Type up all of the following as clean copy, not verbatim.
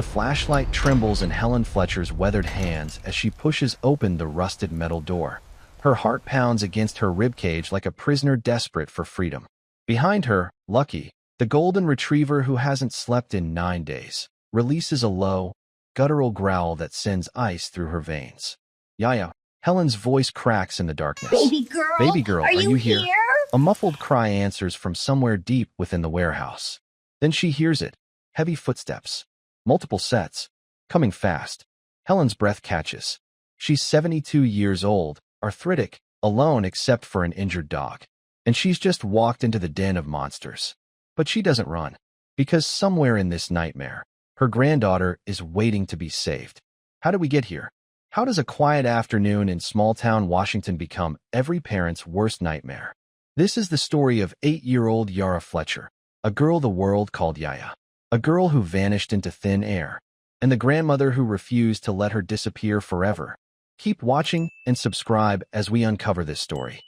The flashlight trembles in Helen Fletcher's weathered hands as she pushes open the rusted metal door. Her heart pounds against her ribcage like a prisoner desperate for freedom. Behind her, Lucky, the golden retriever who hasn't slept in 9 days, releases a low, guttural growl that sends ice through her veins. Yaya, Helen's voice cracks in the darkness. Baby girl, are you here? A muffled cry answers from somewhere deep within the warehouse. Then she hears it. Heavy footsteps. Multiple sets. Coming fast. Helen's breath catches. She's 72 years old, arthritic, alone except for an injured dog. And she's just walked into the den of monsters. But she doesn't run. Because somewhere in this nightmare, her granddaughter is waiting to be saved. How did we get here? How does a quiet afternoon in small-town Washington become every parent's worst nightmare? This is the story of 8-year-old Yara Fletcher, a girl the world called Yaya, a girl who vanished into thin air, and the grandmother who refused to let her disappear forever. Keep watching and subscribe as we uncover this story.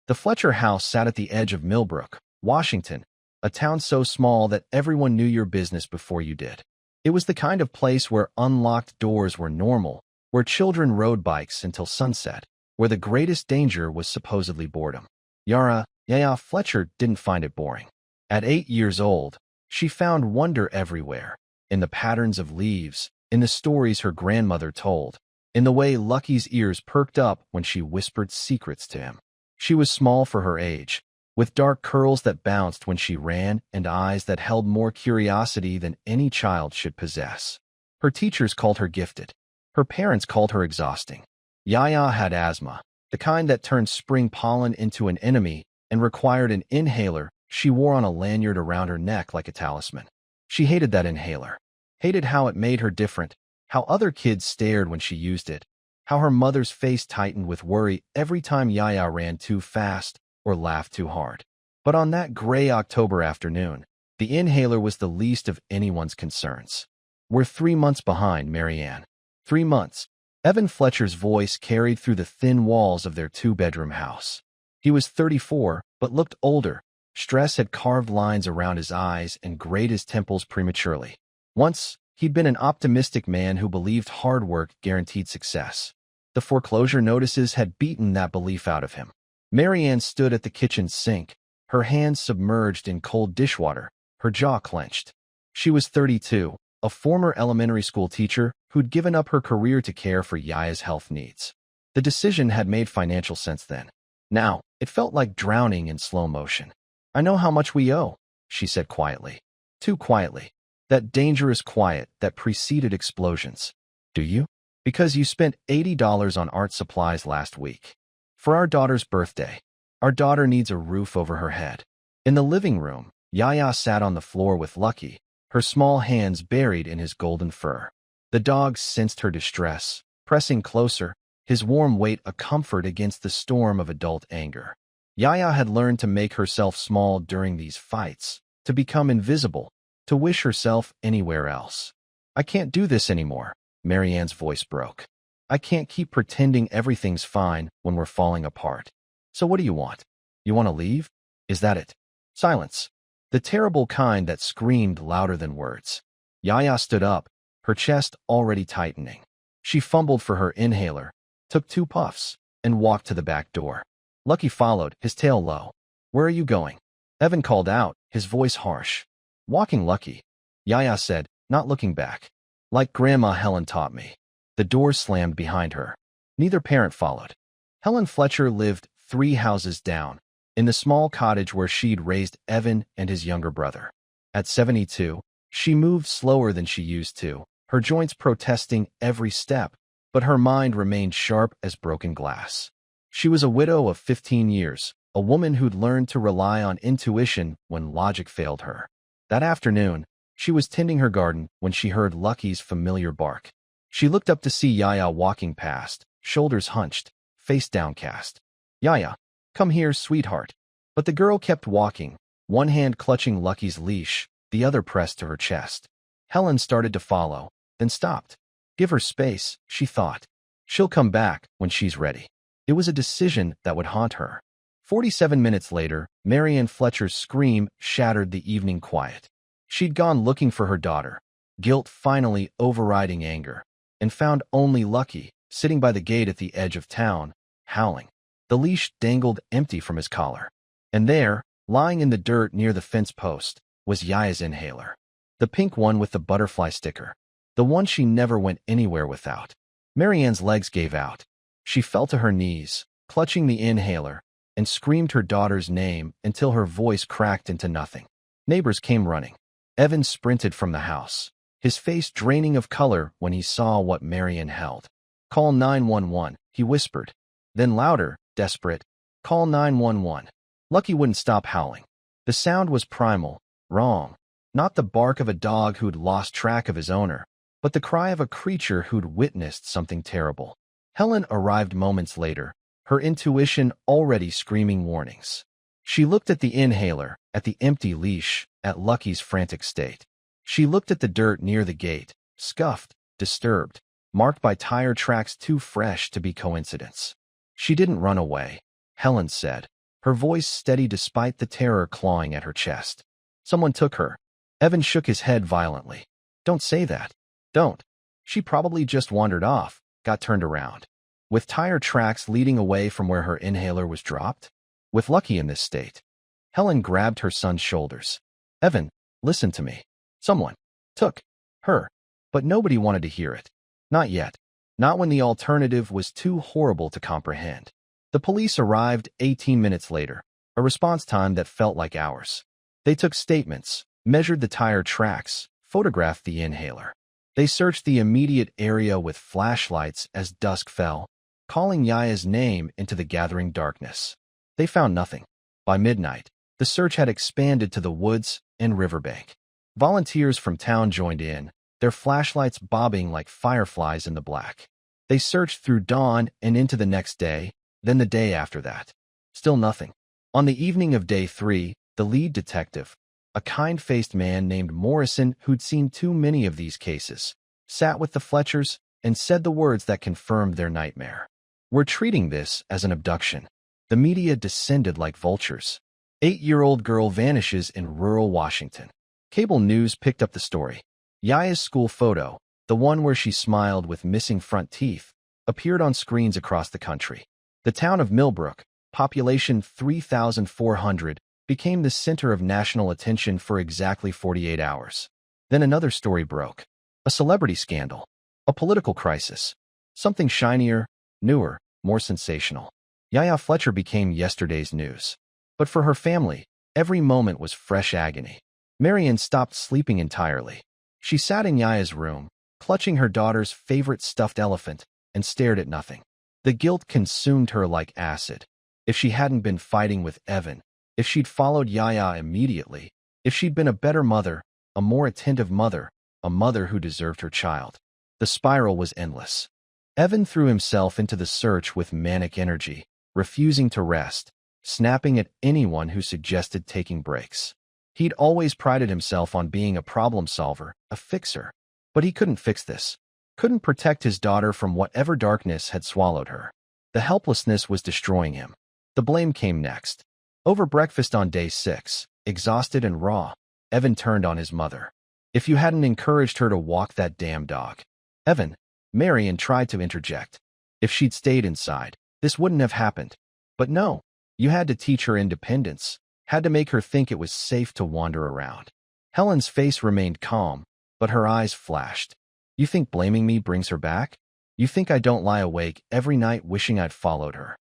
The Fletcher house sat at the edge of Millbrook, Washington, a town so small that everyone knew your business before you did. It was the kind of place where unlocked doors were normal, where children rode bikes until sunset, where the greatest danger was supposedly boredom. Yaya Fletcher didn't find it boring. At 8 years old, she found wonder everywhere, in the patterns of leaves, in the stories her grandmother told, in the way Lucky's ears perked up when she whispered secrets to him. She was small for her age, with dark curls that bounced when she ran and eyes that held more curiosity than any child should possess. Her teachers called her gifted. Her parents called her exhausting. Yaya had asthma, the kind that turned spring pollen into an enemy and required an inhaler she wore on a lanyard around her neck like a talisman. She hated that inhaler, hated how it made her different, how other kids stared when she used it, how her mother's face tightened with worry every time Yaya ran too fast or laughed too hard. But on that gray October afternoon, the inhaler was the least of anyone's concerns. We're 3 months behind, Marianne. 3 months. Evan Fletcher's voice carried through the thin walls of their 2-bedroom house. He was 34, but looked older. Stress had carved lines around his eyes and grayed his temples prematurely. Once, he'd been an optimistic man who believed hard work guaranteed success. The foreclosure notices had beaten that belief out of him. Marianne stood at the kitchen sink, her hands submerged in cold dishwater, her jaw clenched. She was 32, a former elementary school teacher who'd given up her career to care for Yaya's health needs. The decision had made financial sense then. Now, it felt like drowning in slow motion. I know how much we owe, she said quietly. Too quietly. That dangerous quiet that preceded explosions. Do you? Because you spent $80 on art supplies last week. For our daughter's birthday. Our daughter needs a roof over her head. In the living room, Yaya sat on the floor with Lucky, her small hands buried in his golden fur. The dog sensed her distress, pressing closer, his warm weight a comfort against the storm of adult anger. Yaya had learned to make herself small during these fights, to become invisible, to wish herself anywhere else. I can't do this anymore, Marianne's voice broke. I can't keep pretending everything's fine when we're falling apart. So what do you want? You want to leave? Is that it? Silence. The terrible kind that screamed louder than words. Yaya stood up, her chest already tightening. She fumbled for her inhaler, took 2 puffs, and walked to the back door. Lucky followed, his tail low. Where are you going? Evan called out, his voice harsh. Walking, Lucky, Yaya said, not looking back. Like Grandma Helen taught me. The door slammed behind her. Neither parent followed. Helen Fletcher lived 3 houses down, in the small cottage where she'd raised Evan and his younger brother. At 72, she moved slower than she used to, her joints protesting every step, but her mind remained sharp as broken glass. She was a widow of 15 years, a woman who'd learned to rely on intuition when logic failed her. That afternoon, she was tending her garden when she heard Lucky's familiar bark. She looked up to see Yaya walking past, shoulders hunched, face downcast. Yaya, come here, sweetheart. But the girl kept walking, one hand clutching Lucky's leash, the other pressed to her chest. Helen started to follow, then stopped. Give her space, she thought. She'll come back when she's ready. It was a decision that would haunt her. 47 minutes later, Marianne Fletcher's scream shattered the evening quiet. She'd gone looking for her daughter, guilt finally overriding anger, and found only Lucky, sitting by the gate at the edge of town, howling. The leash dangled empty from his collar. And there, lying in the dirt near the fence post, was Yaya's inhaler. The pink one with the butterfly sticker. The one she never went anywhere without. Marianne's legs gave out. She fell to her knees, clutching the inhaler, and screamed her daughter's name until her voice cracked into nothing. Neighbors came running. Evan sprinted from the house, his face draining of color when he saw what Marianne held. "Call 911, he whispered. Then louder, desperate, "Call 911. Lucky wouldn't stop howling. The sound was primal, wrong. Not the bark of a dog who'd lost track of his owner, but the cry of a creature who'd witnessed something terrible. Helen arrived moments later, her intuition already screaming warnings. She looked at the inhaler, at the empty leash, at Lucky's frantic state. She looked at the dirt near the gate, scuffed, disturbed, marked by tire tracks too fresh to be coincidence. She didn't run away, Helen said, her voice steady despite the terror clawing at her chest. Someone took her. Evan shook his head violently. Don't say that. Don't. She probably just wandered off, got turned around. With tire tracks leading away from where her inhaler was dropped? With Lucky in this state. Helen grabbed her son's shoulders. Evan, listen to me. Someone took her. But nobody wanted to hear it. Not yet. Not when the alternative was too horrible to comprehend. The police arrived 18 minutes later, a response time that felt like hours. They took statements, measured the tire tracks, photographed the inhaler. They searched the immediate area with flashlights as dusk fell, calling Yaya's name into the gathering darkness. They found nothing. By midnight, the search had expanded to the woods and riverbank. Volunteers from town joined in, their flashlights bobbing like fireflies in the black. They searched through dawn and into the next day, then the day after that. Still nothing. On the evening of day 3, the lead detective, a kind-faced man named Morrison who'd seen too many of these cases, sat with the Fletchers and said the words that confirmed their nightmare. We're treating this as an abduction. The media descended like vultures. 8-year-old girl vanishes in rural Washington. Cable news picked up the story. Yaya's school photo, the one where she smiled with missing front teeth, appeared on screens across the country. The town of Millbrook, population 3,400, became the center of national attention for exactly 48 hours. Then another story broke. A celebrity scandal. A political crisis. Something shinier, newer, more sensational. Yaya Fletcher became yesterday's news. But for her family, every moment was fresh agony. Marianne stopped sleeping entirely. She sat in Yaya's room, clutching her daughter's favorite stuffed elephant, and stared at nothing. The guilt consumed her like acid. If she hadn't been fighting with Evan, if she'd followed Yaya immediately, if she'd been a better mother, a more attentive mother, a mother who deserved her child. The spiral was endless. Evan threw himself into the search with manic energy, refusing to rest, snapping at anyone who suggested taking breaks. He'd always prided himself on being a problem solver, a fixer. But he couldn't fix this. Couldn't protect his daughter from whatever darkness had swallowed her. The helplessness was destroying him. The blame came next. Over breakfast on day 6, exhausted and raw, Evan turned on his mother. If you hadn't encouraged her to walk that damn dog. Evan, Marianne tried to interject. If she'd stayed inside, this wouldn't have happened. But no, you had to teach her independence, had to make her think it was safe to wander around. Helen's face remained calm, but her eyes flashed. You think blaming me brings her back? You think I don't lie awake every night wishing I'd followed her?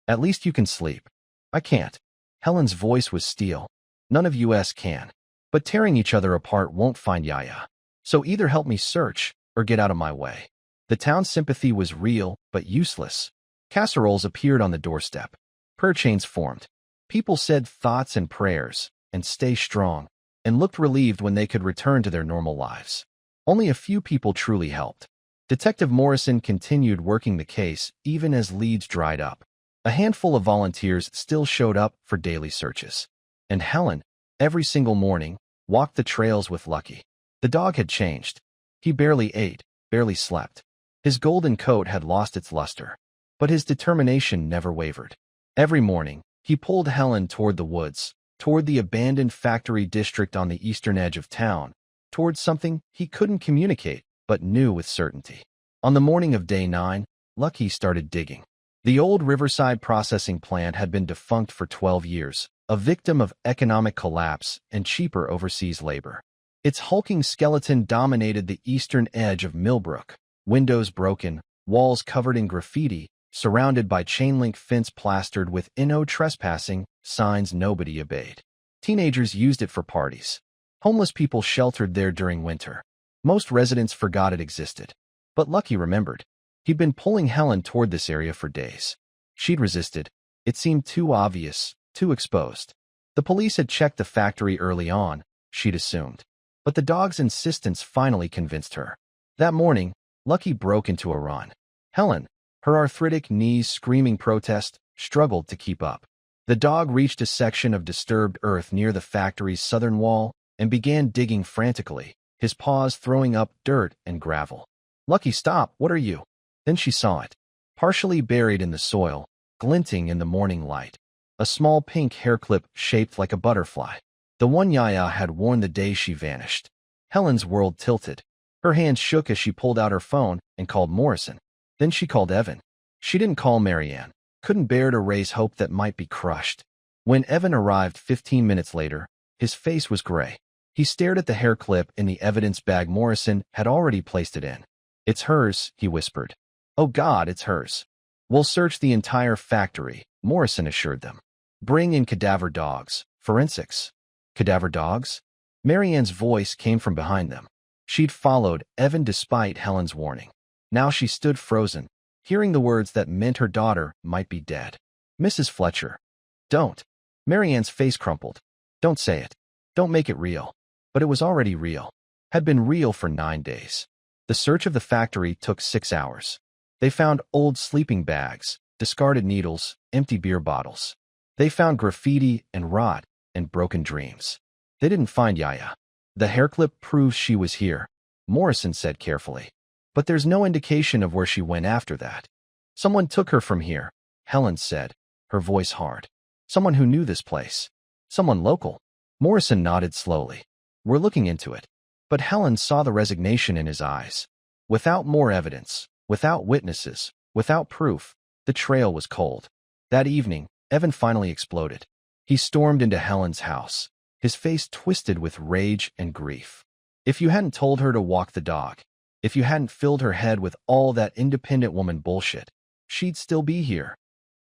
At least you can sleep. I can't. Helen's voice was steel. None of us can. But tearing each other apart won't find Yaya. So either help me search, or get out of my way. The town's sympathy was real, but useless. Casseroles appeared on the doorstep. Prayer chains formed. People said thoughts and prayers, and stay strong, and looked relieved when they could return to their normal lives. Only a few people truly helped. Detective Morrison continued working the case even as leads dried up. A handful of volunteers still showed up for daily searches. And Helen, every single morning, walked the trails with Lucky. The dog had changed. He barely ate, barely slept. His golden coat had lost its luster. But his determination never wavered. Every morning, he pulled Helen toward the woods, toward the abandoned factory district on the eastern edge of town, towards something he couldn't communicate, but knew with certainty. On the morning of day 9, Lucky started digging. The old Riverside processing plant had been defunct for 12 years, a victim of economic collapse and cheaper overseas labor. Its hulking skeleton dominated the eastern edge of Millbrook, windows broken, walls covered in graffiti, surrounded by chain-link fence plastered with "No trespassing" signs nobody obeyed. Teenagers used it for parties. Homeless people sheltered there during winter. Most residents forgot it existed. But Lucky remembered. He'd been pulling Helen toward this area for days. She'd resisted. It seemed too obvious, too exposed. The police had checked the factory early on, she'd assumed. But the dog's insistence finally convinced her. That morning, Lucky broke into a run. Helen, her arthritic knees screaming protest, struggled to keep up. The dog reached a section of disturbed earth near the factory's southern wall and began digging frantically, his paws throwing up dirt and gravel. "Lucky, stop, what are you?" Then she saw it, partially buried in the soil, glinting in the morning light. A small pink hair clip shaped like a butterfly. The one Yaya had worn the day she vanished. Helen's world tilted. Her hands shook as she pulled out her phone and called Morrison. Then she called Evan. She didn't call Marianne. Couldn't bear to raise hope that might be crushed. When Evan arrived 15 minutes later, his face was gray. He stared at the hair clip in the evidence bag Morrison had already placed it in. "It's hers," he whispered. "Oh God, it's hers." "We'll search the entire factory," Morrison assured them. "Bring in cadaver dogs, forensics." "Cadaver dogs?" Marianne's voice came from behind them. She'd followed Evan despite Helen's warning. Now she stood frozen, hearing the words that meant her daughter might be dead. "Mrs. Fletcher." "Don't." Marianne's face crumpled. "Don't say it. Don't make it real." But it was already real. Had been real for 9 days. The search of the factory took 6 hours. They found old sleeping bags, discarded needles, empty beer bottles. They found graffiti and rot and broken dreams. They didn't find Yaya. "The hairclip proves she was here," Morrison said carefully. "But there's no indication of where she went after that." "Someone took her from here," Helen said, her voice hard. "Someone who knew this place. Someone local." Morrison nodded slowly. "We're looking into it." But Helen saw the resignation in his eyes. Without more evidence, without witnesses, without proof, the trail was cold. That evening, Evan finally exploded. He stormed into Helen's house, his face twisted with rage and grief. If you hadn't told her to walk the dog, if you hadn't filled her head with all that independent woman bullshit, she'd still be here.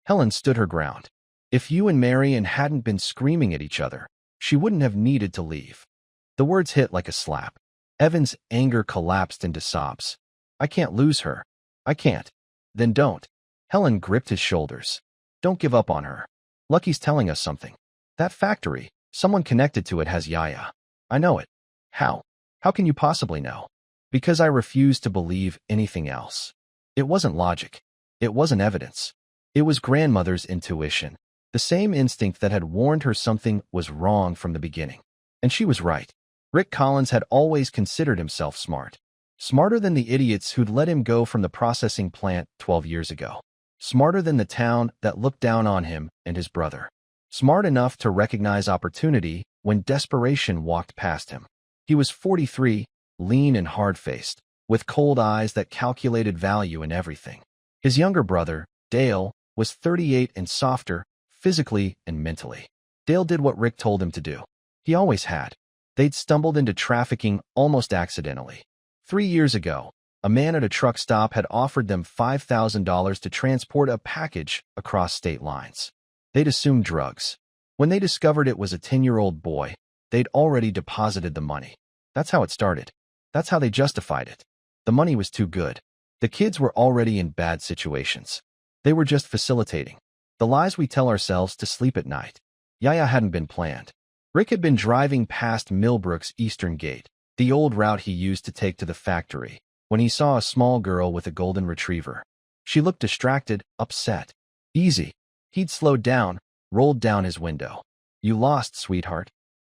Helen stood her ground. If you and Marian hadn't been screaming at each other, she wouldn't have needed to leave. The words hit like a slap. Evan's anger collapsed into sobs. "I can't lose her. I can't." "Then don't." Helen gripped his shoulders. "Don't give up on her. Lucky's telling us something. That factory, someone connected to it has Yaya. I know it." "How? How can you possibly know?" "Because I refuse to believe anything else." It wasn't logic. It wasn't evidence. It was grandmother's intuition, the same instinct that had warned her something was wrong from the beginning. And she was right. Rick Collins had always considered himself smart. Smarter than the idiots who'd let him go from the processing plant 12 years ago. Smarter than the town that looked down on him and his brother. Smart enough to recognize opportunity when desperation walked past him. He was 43, lean and hard-faced, with cold eyes that calculated value in everything. His younger brother, Dale, was 38 and softer, physically and mentally. Dale did what Rick told him to do. He always had. They'd stumbled into trafficking almost accidentally. 3 years ago, a man at a truck stop had offered them $5,000 to transport a package across state lines. They'd assumed drugs. When they discovered it was a 10-year-old boy, they'd already deposited the money. That's how it started. That's how they justified it. The money was too good. The kids were already in bad situations. They were just facilitating. The lies we tell ourselves to sleep at night. Yaya hadn't been planned. Rick had been driving past Millbrook's eastern gate, the old route he used to take to the factory, when he saw a small girl with a golden retriever. She looked distracted, upset. "Easy." He'd slowed down, rolled down his window. "You lost, sweetheart."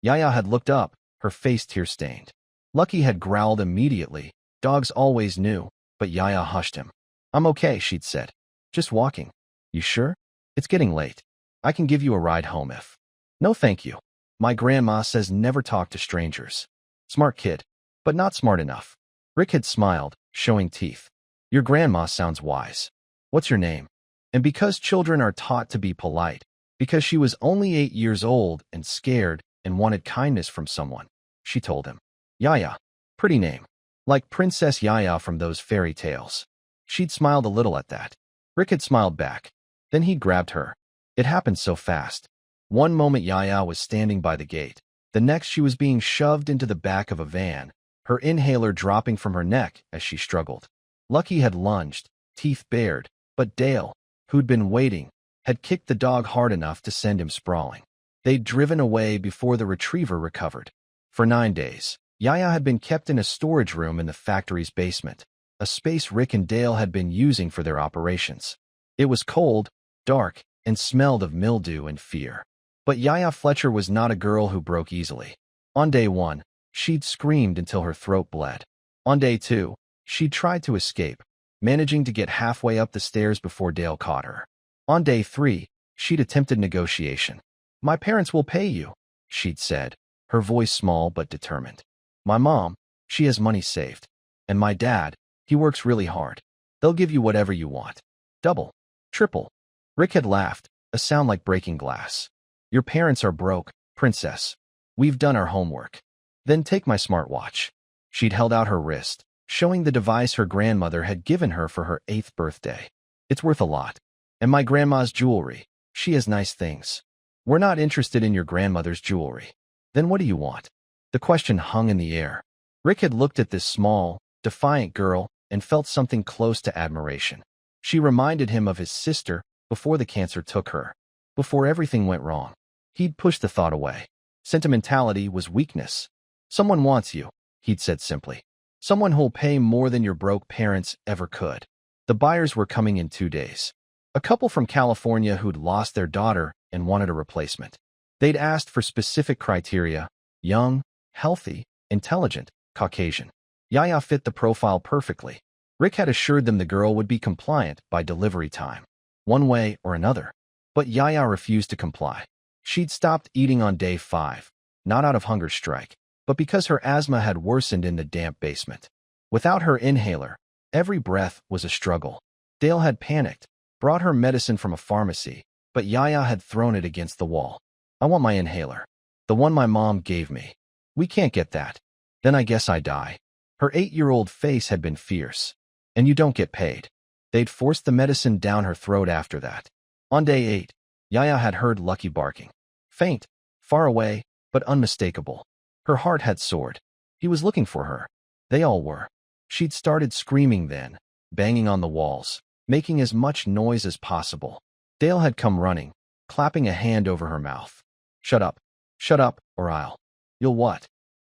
Yaya had looked up, her face tear-stained. Lucky had growled immediately. Dogs always knew, but Yaya hushed him. "I'm okay," she'd said. "Just walking." "You sure? It's getting late. I can give you a ride home if." "No thank you. My grandma says never talk to strangers." "Smart kid." but not smart enough. Rick had smiled, showing teeth. Your grandma sounds wise. What's your name? And because children are taught to be polite, because she was only 8 years old and scared and wanted kindness from someone, she told him. Yaya. Pretty name. Like Princess Yaya from those fairy tales. She'd smiled a little at that. Rick had smiled back. Then he grabbed her. It happened so fast. One moment Yaya was standing by the gate. The next she was being shoved into the back of a van, her inhaler dropping from her neck as she struggled. Lucky had lunged, teeth bared, but Dale, who'd been waiting, had kicked the dog hard enough to send him sprawling. They'd driven away before the retriever recovered. For 9 days, Yaya had been kept in a storage room in the factory's basement, a space Rick and Dale had been using for their operations. It was cold, dark, and smelled of mildew and fear. But Yaya Fletcher was not a girl who broke easily. On day 1, she'd screamed until her throat bled. On day 2, she'd tried to escape, managing to get halfway up the stairs before Dale caught her. On day 3, she'd attempted negotiation. My parents will pay you, she'd said, her voice small but determined. My mom, she has money saved. And my dad, he works really hard. They'll give you whatever you want. Double. Triple. Rick had laughed, a sound like breaking glass. Your parents are broke, princess. We've done our homework. Then take my smartwatch. She'd held out her wrist, showing the device her grandmother had given her for her 8th birthday. It's worth a lot. And my grandma's jewelry. She has nice things. We're not interested in your grandmother's jewelry. Then what do you want? The question hung in the air. Rick had looked at this small, defiant girl and felt something close to admiration. She reminded him of his sister before the cancer took her, before everything went wrong. He'd pushed the thought away. Sentimentality was weakness. Someone wants you, he'd said simply. Someone who'll pay more than your broke parents ever could. The buyers were coming in 2 days. A couple from California who'd lost their daughter and wanted a replacement. They'd asked for specific criteria: young, healthy, intelligent, Caucasian. Yaya fit the profile perfectly. Rick had assured them the girl would be compliant by delivery time, one way or another. But Yaya refused to comply. She'd stopped eating on day 5, not out of hunger strike, but because her asthma had worsened in the damp basement. Without her inhaler, every breath was a struggle. Dale had panicked, brought her medicine from a pharmacy, but Yaya had thrown it against the wall. I want my inhaler. The one my mom gave me. We can't get that. Then I guess I die. Her 8-year-old face had been fierce. And you don't get paid. They'd forced the medicine down her throat after that. On day 8, Yaya had heard Lucky barking. Faint, far away, but unmistakable. Her heart had soared. He was looking for her. They all were. She'd started screaming then, banging on the walls, making as much noise as possible. Dale had come running, clapping a hand over her mouth. Shut up, or I'll. You'll what?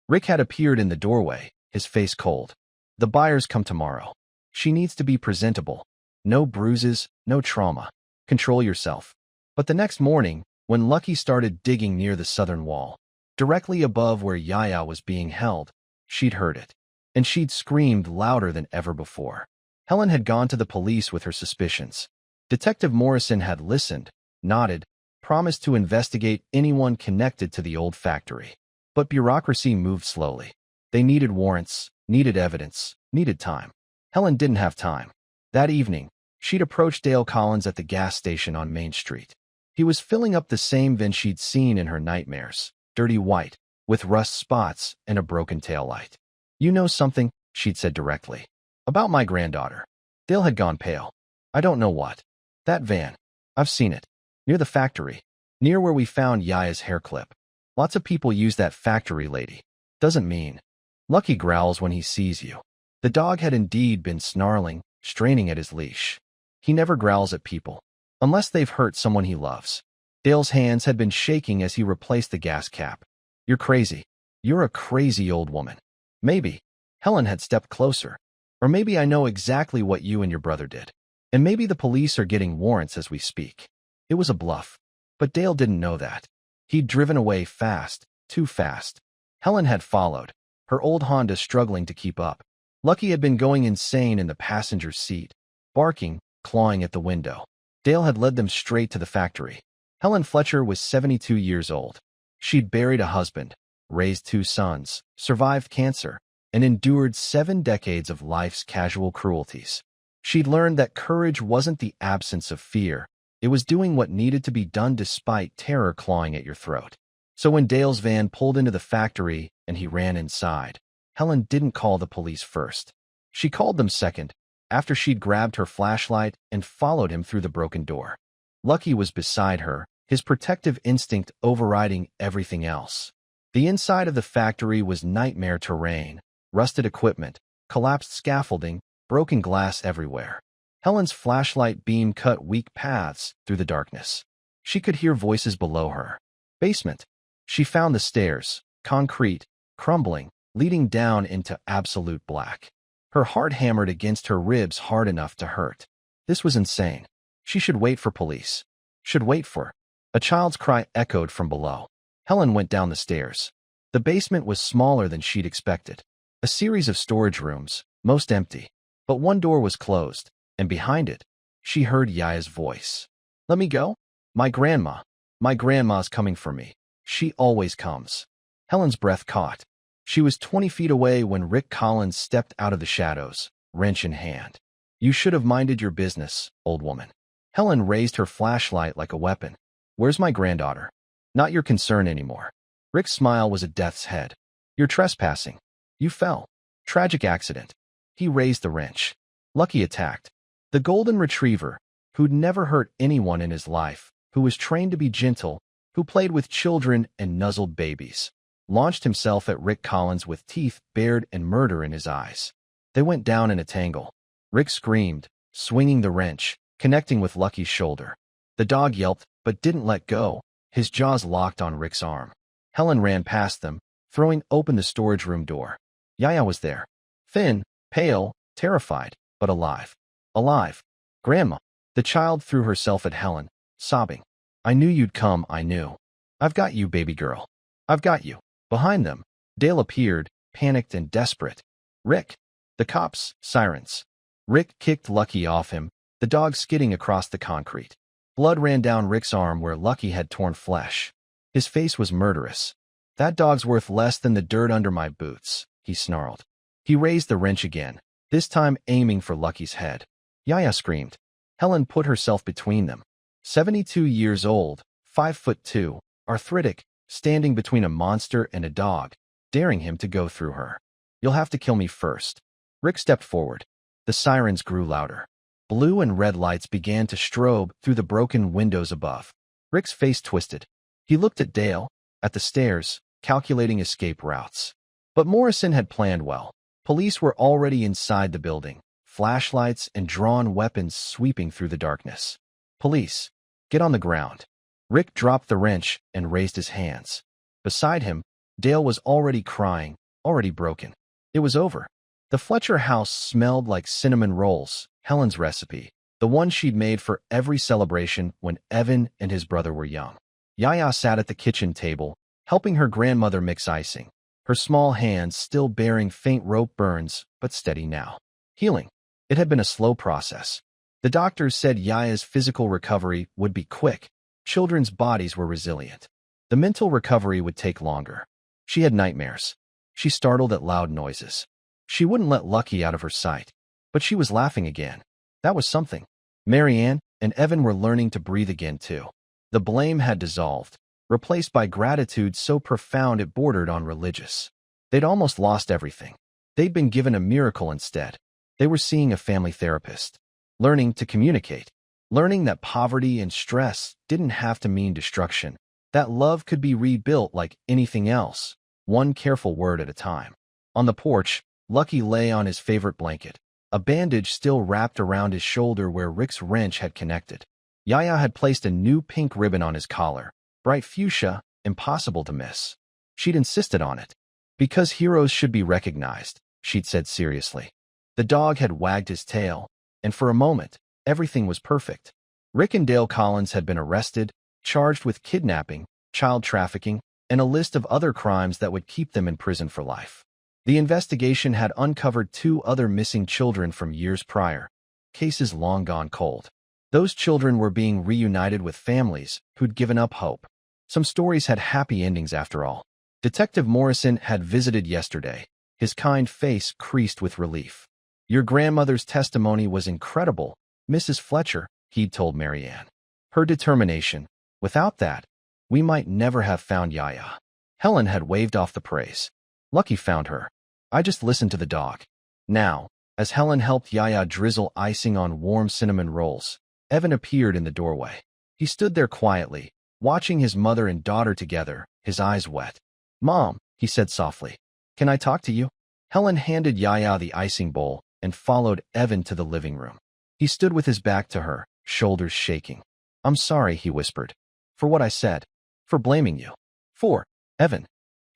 Rick had appeared in the doorway, his face cold. The buyers come tomorrow. She needs to be presentable. No bruises, no trauma. Control yourself. But the next morning, when Lucky started digging near the southern wall, directly above where Yaya was being held, she'd heard it. And she'd screamed louder than ever before. Helen had gone to the police with her suspicions. Detective Morrison had listened, nodded, promised to investigate anyone connected to the old factory. But bureaucracy moved slowly. They needed warrants, needed evidence, needed time. Helen didn't have time. That evening, she'd approached Dale Collins at the gas station on Main Street. He was filling up the same VIN she'd seen in her nightmares, dirty white, with rust spots and a broken taillight. You know something, she'd said directly. About my granddaughter. Dale had gone pale. I don't know what. That van. I've seen it. Near the factory. Near where we found Yaya's hair clip. Lots of people use that factory lady. Doesn't mean. Lucky growls when he sees you. The dog had indeed been snarling, straining at his leash. He never growls at people. Unless they've hurt someone he loves. Dale's hands had been shaking as he replaced the gas cap. You're crazy. You're a crazy old woman. Maybe. Helen had stepped closer. Or maybe I know exactly what you and your brother did. And maybe the police are getting warrants as we speak. It was a bluff. But Dale didn't know that. He'd driven away fast, too fast. Helen had followed, her old Honda struggling to keep up. Lucky had been going insane in the passenger seat, barking, clawing at the window. Dale had led them straight to the factory. Helen Fletcher was 72 years old. She'd buried a husband, raised 2 sons, survived cancer, and endured 7 decades of life's casual cruelties. She'd learned that courage wasn't the absence of fear. It was doing what needed to be done despite terror clawing at your throat. So when Dale's van pulled into the factory and he ran inside, Helen didn't call the police first. She called them second, after she'd grabbed her flashlight and followed him through the broken door. Lucky was beside her, his protective instinct overriding everything else. The inside of the factory was nightmare terrain, rusted equipment, collapsed scaffolding, broken glass everywhere. Helen's flashlight beam cut weak paths through the darkness. She could hear voices below her. Basement. She found the stairs, concrete, crumbling, leading down into absolute black. Her heart hammered against her ribs hard enough to hurt. This was insane. She should wait for police. Should wait for... A child's cry echoed from below. Helen went down the stairs. The basement was smaller than she'd expected. A series of storage rooms, most empty. But one door was closed, and behind it, she heard Yaya's voice. "Let me go? My grandma. My grandma's coming for me. She always comes." Helen's breath caught. She was 20 feet away when Rick Collins stepped out of the shadows, wrench in hand. "You should have minded your business, old woman." Helen raised her flashlight like a weapon. "Where's my granddaughter?" "Not your concern anymore." Rick's smile was a death's head. "You're trespassing. You fell. Tragic accident." He raised the wrench. Lucky attacked. The golden retriever, who'd never hurt anyone in his life, who was trained to be gentle, who played with children and nuzzled babies, launched himself at Rick Collins with teeth bared and murder in his eyes. They went down in a tangle. Rick screamed, swinging the wrench, connecting with Lucky's shoulder. The dog yelped, but didn't let go, his jaws locked on Rick's arm. Helen ran past them, throwing open the storage room door. Yaya was there. Thin, pale, terrified, but alive. Alive. "Grandma." The child threw herself at Helen, sobbing. "I knew you'd come, I knew. I've got you, baby girl. I've got you." Behind them, Dale appeared, panicked and desperate. "Rick." The cops, sirens. Rick kicked Lucky off him, the dog skidding across the concrete. Blood ran down Rick's arm where Lucky had torn flesh. His face was murderous. "That dog's worth less than the dirt under my boots," he snarled. He raised the wrench again, this time aiming for Lucky's head. Yaya screamed. Helen put herself between them. 72 years old, 5'2", arthritic, standing between a monster and a dog, daring him to go through her. "You'll have to kill me first." Rick stepped forward. The sirens grew louder. Blue and red lights began to strobe through the broken windows above. Rick's face twisted. He looked at Dale, at the stairs, calculating escape routes. But Morrison had planned well. Police were already inside the building, flashlights and drawn weapons sweeping through the darkness. "Police, get on the ground." Rick dropped the wrench and raised his hands. Beside him, Dale was already crying, already broken. It was over. The Fletcher house smelled like cinnamon rolls, Helen's recipe, the one she'd made for every celebration when Evan and his brother were young. Yaya sat at the kitchen table, helping her grandmother mix icing, her small hands still bearing faint rope burns, but steady now. Healing. It had been a slow process. The doctors said Yaya's physical recovery would be quick. Children's bodies were resilient. The mental recovery would take longer. She had nightmares. She startled at loud noises. She wouldn't let Lucky out of her sight. But she was laughing again. That was something. Marianne and Evan were learning to breathe again, too. The blame had dissolved, replaced by gratitude so profound it bordered on religious. They'd almost lost everything. They'd been given a miracle instead. They were seeing a family therapist, learning to communicate, learning that poverty and stress didn't have to mean destruction, that love could be rebuilt like anything else, one careful word at a time. On the porch, Lucky lay on his favorite blanket, a bandage still wrapped around his shoulder where Rick's wrench had connected. Yaya had placed a new pink ribbon on his collar, bright fuchsia, impossible to miss. She'd insisted on it. "Because heroes should be recognized," she'd said seriously. The dog had wagged his tail, and for a moment, everything was perfect. Rick and Dale Collins had been arrested, charged with kidnapping, child trafficking, and a list of other crimes that would keep them in prison for life. The investigation had uncovered 2 other missing children from years prior, cases long gone cold. Those children were being reunited with families who'd given up hope. Some stories had happy endings after all. Detective Morrison had visited yesterday, His kind face creased with relief. Your grandmother's testimony was incredible, Mrs. Fletcher, he'd told Marianne. Her determination. Without that, we might never have found Yaya. Helen had waved off the praise. Lucky found her. I just listened to the dog. Now, as Helen helped Yaya drizzle icing on warm cinnamon rolls, Evan appeared in the doorway. He stood there quietly, watching his mother and daughter together, his eyes wet. Mom, he said softly, can I talk to you? Helen handed Yaya the icing bowl and followed Evan to the living room. He stood with his back to her, shoulders shaking. I'm sorry, he whispered. For what I said. For blaming you. For, Evan,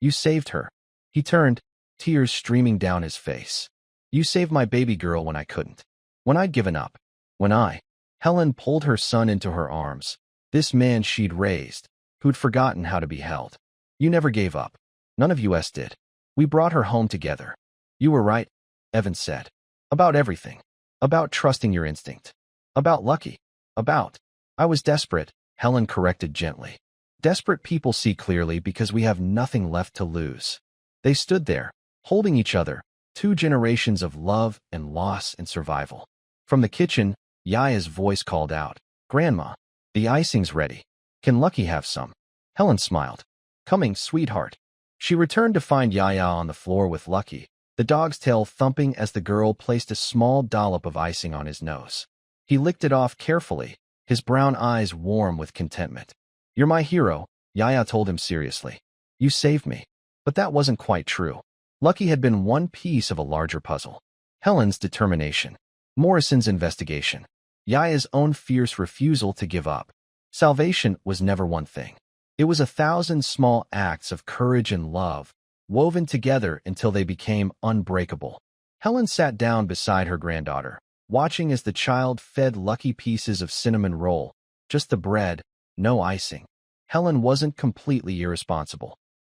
you saved her. He turned, tears streaming down his face. You saved my baby girl when I couldn't. When I'd given up. Helen pulled her son into her arms. This man she'd raised, who'd forgotten how to be held. You never gave up. None of us did. We brought her home together. You were right, Evan said. About everything. About trusting your instinct. About Lucky. I was desperate, Helen corrected gently. Desperate people see clearly because we have nothing left to lose. They stood there, holding each other, 2 generations of love and loss and survival. From the kitchen, Yaya's voice called out, Grandma, the icing's ready. Can Lucky have some? Helen smiled. Coming, sweetheart. She returned to find Yaya on the floor with Lucky, the dog's tail thumping as the girl placed a small dollop of icing on his nose. He licked it off carefully, his brown eyes warm with contentment. You're my hero, Yaya told him seriously. You saved me. But that wasn't quite true. Lucky had been one piece of a larger puzzle. Helen's determination. Morrison's investigation. Yaya's own fierce refusal to give up. Salvation was never one thing. It was 1,000 small acts of courage and love, woven together until they became unbreakable. Helen sat down beside her granddaughter, watching as the child fed Lucky pieces of cinnamon roll, just the bread, no icing. Helen wasn't completely irresponsible.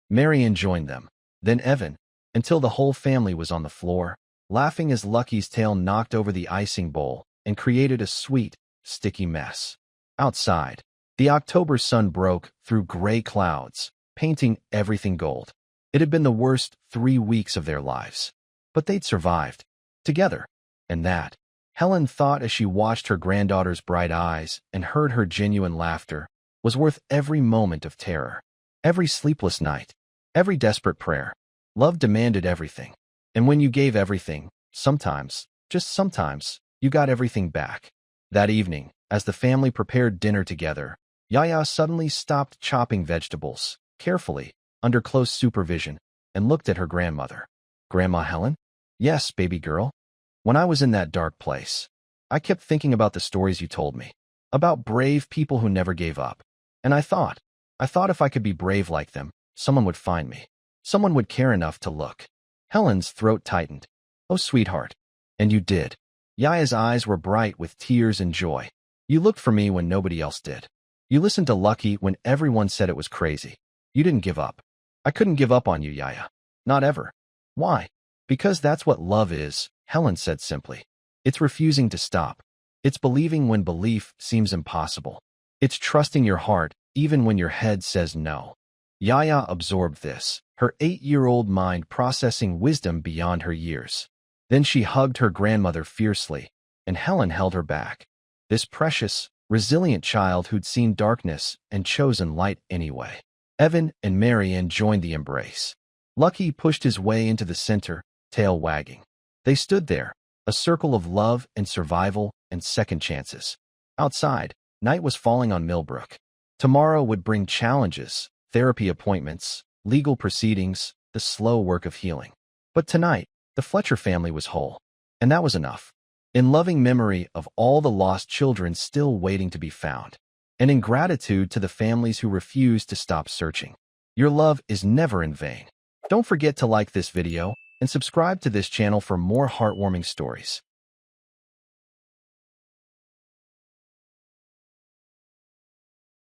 Marian joined them, then Evan, until the whole family was on the floor, laughing as Lucky's tail knocked over the icing bowl and created a sweet, sticky mess. Outside, the October sun broke through gray clouds, painting everything gold. It had been the worst 3 weeks of their lives. But they'd survived. Together. And that, Helen thought as she watched her granddaughter's bright eyes and heard her genuine laughter, was worth every moment of terror. Every sleepless night. Every desperate prayer. Love demanded everything. And when you gave everything, sometimes, just sometimes, you got everything back. That evening, as the family prepared dinner together, Yaya suddenly stopped chopping vegetables, carefully, under close supervision, and looked at her grandmother. Grandma Helen? Yes, baby girl. When I was in that dark place, I kept thinking about the stories you told me, about brave people who never gave up. And I thought if I could be brave like them, someone would find me. Someone would care enough to look. Helen's throat tightened. Oh, sweetheart. And you did. Yaya's eyes were bright with tears and joy. You looked for me when nobody else did. You listened to Lucky when everyone said it was crazy. You didn't give up. I couldn't give up on you, Yaya. Not ever. Why? Because that's what love is, Helen said simply. It's refusing to stop. It's believing when belief seems impossible. It's trusting your heart even when your head says no. Yaya absorbed this, her 8-year-old mind processing wisdom beyond her years. Then she hugged her grandmother fiercely, and Helen held her back. This precious, resilient child who'd seen darkness and chosen light anyway. Evan and Marian joined the embrace. Lucky pushed his way into the center, tail wagging. They stood there, a circle of love and survival and second chances. Outside, night was falling on Millbrook. Tomorrow would bring challenges, therapy appointments, legal proceedings, the slow work of healing. But tonight, the Fletcher family was whole, and that was enough. In loving memory of all the lost children still waiting to be found, and in gratitude to the families who refused to stop searching. Your love is never in vain. Don't forget to like this video and subscribe to this channel for more heartwarming stories.